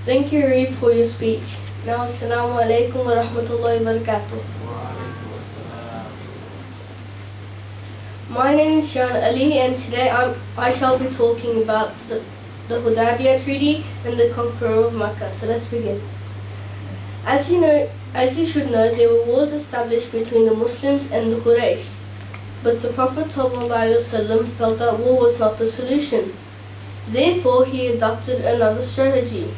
Thank you, Reeb, for your speech. Now, Assalamu alaikum wa rahmatullahi wa barakatuh. My name is Shan Ali, and today I shall be talking about the Hudaybiyah Treaty and the conqueror of Makkah. So let's begin. As you should know, there were wars established between the Muslims and the Quraysh. But the Prophet ﷺ felt that war was not the solution. Therefore, he adopted another strategy.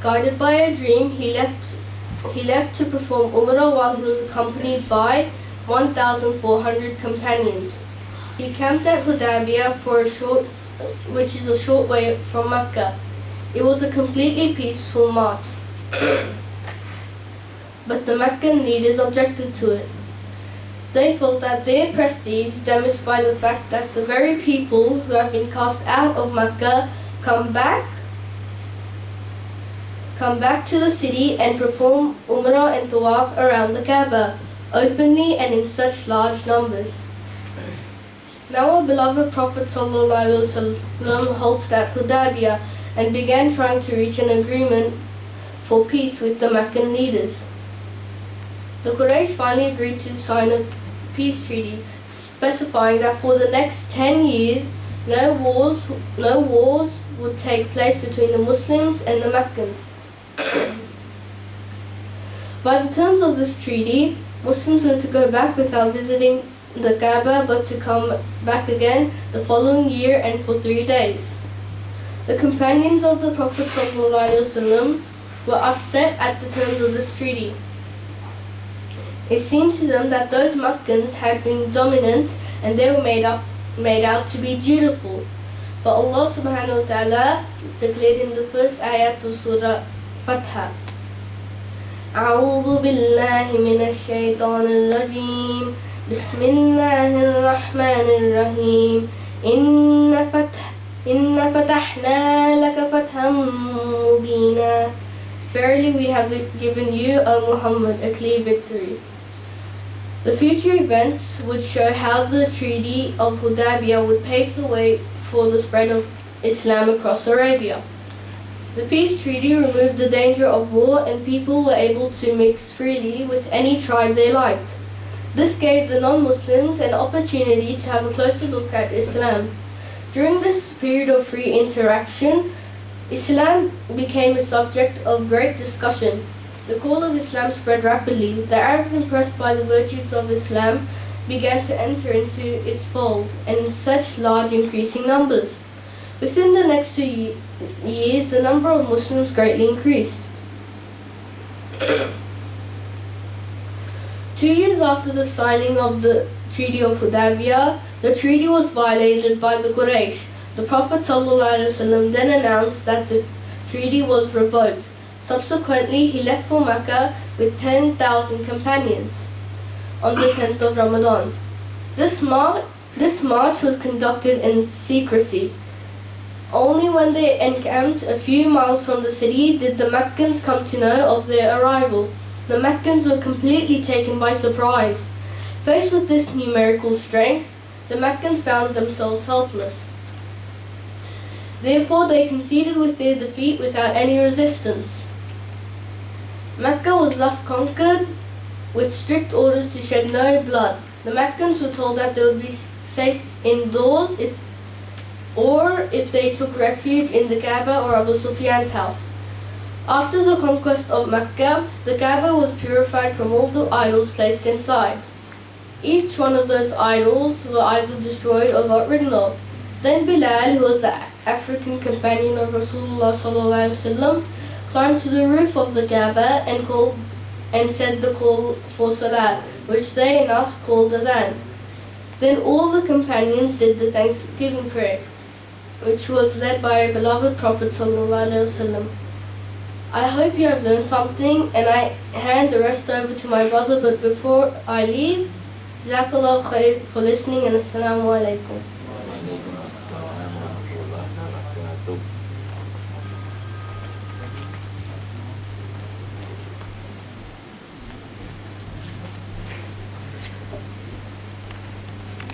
Guided by a dream, he left to perform Umrah while he was accompanied by 1,400 companions. He camped at Hudaybiyah which is a short way from Mecca. It was a completely peaceful march. But the Meccan leaders objected to it. They felt that their prestige, damaged by the fact that the very people who have been cast out of Mecca come back to the city and perform Umrah and Tawaf around the Kaaba, openly and in such large numbers. Now our beloved Prophet ﷺ halted at Hudaybiyah and began trying to reach an agreement for peace with the Meccan leaders. The Quraysh finally agreed to sign a peace treaty, specifying that for the next 10 years, no wars would take place between the Muslims and the Meccans. By the terms of this treaty, Muslims were to go back without visiting the Kaaba, but to come back again the following year and for 3 days. The companions of the Prophet ﷺ were upset at the terms of this treaty. It seemed to them that those Meccans had been dominant and they were made out to be dutiful. But Allah subhanahu wa ta'ala declared in the first ayat of Surah Fatha, أعوذ بالله من الشيطان الرجيم بسم الله الرحمن الرحيم إن فتحنا لك فتحا مبينا. Verily we have given you, O Muhammad, a clear victory. The future events would show how the Treaty of Hudaybiyah would pave the way for the spread of Islam across Arabia. The peace treaty removed the danger of war, and people were able to mix freely with any tribe they liked. This gave the non-Muslims an opportunity to have a closer look at Islam. During this period of free interaction, Islam became a subject of great discussion. The call of Islam spread rapidly. The Arabs, impressed by the virtues of Islam, began to enter into its fold, and in such large increasing numbers. Within the next 2 years, the number of Muslims greatly increased. 2 years after the signing of the Treaty of Hudaybiyah, the treaty was violated by the Quraysh. The Prophet ﷺ then announced that the treaty was revoked. Subsequently, he left for Mecca with 10,000 companions on the 10th of Ramadan. This march was conducted in secrecy. Only when they encamped a few miles from the city did the Meccans come to know of their arrival. The Meccans were completely taken by surprise. Faced with this numerical strength, the Meccans found themselves helpless. Therefore, they conceded with their defeat without any resistance. Mecca was thus conquered with strict orders to shed no blood. The Meccans were told that they would be safe indoors if they took refuge in the Kaaba or Abu Sufyan's house. After the conquest of Mecca, the Kaaba was purified from all the idols placed inside. Each one of those idols were either destroyed or got rid of. Then Bilal, who was the African companion of Rasulullah ﷺ, climbed to the roof of the Kaaba and said the call for Salah, which they in us called Adhan. Then all the companions did the Thanksgiving prayer, which was led by our beloved Prophet ﷺ. I hope you have learned something, and I hand the rest over to my brother, but before I leave, Jazakallah khair for listening, and Assalamu alaikum.